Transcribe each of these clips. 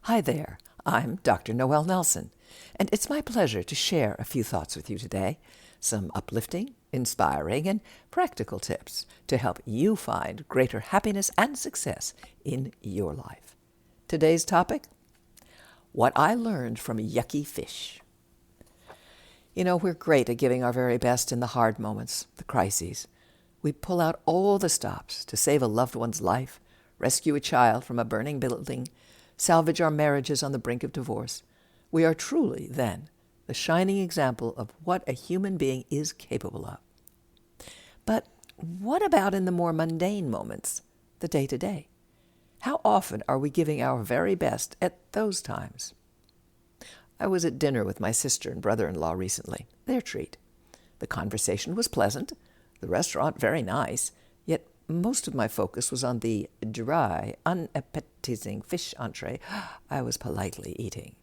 Hi there, I'm Dr. Noel Nelson, and it's my pleasure to share a few thoughts with you today, some uplifting, inspiring, and practical tips to help you find greater happiness and success in your life. Today's topic, what I learned from Yucky fish. You know, we're great at giving our very best in the hard moments, the crises. We pull out all the stops to save a loved one's life, rescue a child from a burning building, salvage our marriages on the brink of divorce. We are truly, then, the shining example of what a human being is capable of. But what about in the more mundane moments, the day-to-day? How often are we giving our very best at those times? I was at dinner with my sister and brother-in-law recently, their treat. The conversation was pleasant, the restaurant very nice, yet most of my focus was on the dry, unappetizing fish entree I was politely eating.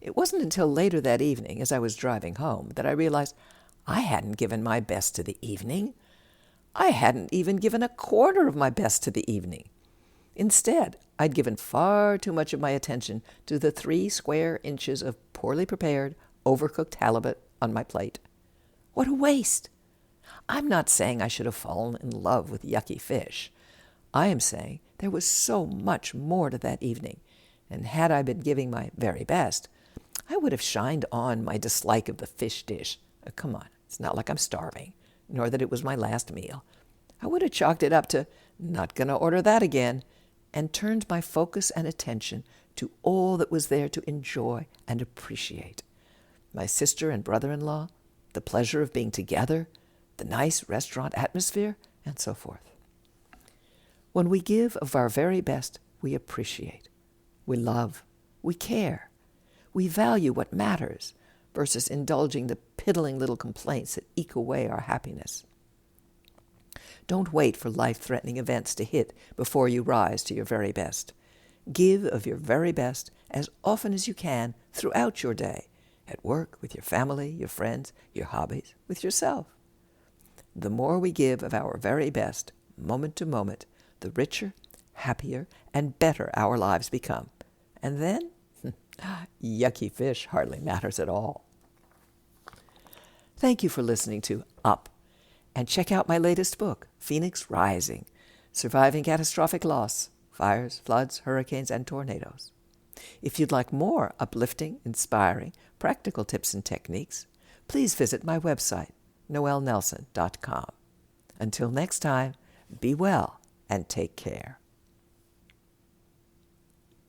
It wasn't until later that evening, as I was driving home, that I realized I hadn't given my best to the evening. I hadn't even given a quarter of my best to the evening. Instead, I'd given far too much of my attention to the 3 square inches of poorly prepared, overcooked halibut on my plate. What a waste! I'm not saying I should have fallen in love with yucky fish. I am saying there was so much more to that evening, and had I been giving my very best, I would have shined on my dislike of the fish dish. Come on, it's not like I'm starving, nor that it was my last meal. I would have chalked it up to not going to order that again, and turned my focus and attention to all that was there to enjoy and appreciate. My sister and brother-in-law, the pleasure of being together, the nice restaurant atmosphere, and so forth. When we give of our very best, we appreciate, we love, we care, we value what matters versus indulging the piddling little complaints that eke away our happiness. Don't wait for life-threatening events to hit before you rise to your very best. Give of your very best as often as you can throughout your day, at work, with your family, your friends, your hobbies, with yourself. The more we give of our very best, moment to moment, the richer, happier, and better our lives become. And then, yucky fish hardly matters at all. Thank you for listening to Up, and check out my latest book, Phoenix Rising, Surviving Catastrophic Loss, Fires, Floods, Hurricanes, and Tornadoes. If you'd like more uplifting, inspiring, practical tips and techniques, please visit my website, noelnelson.com. Until next time, be well and take care.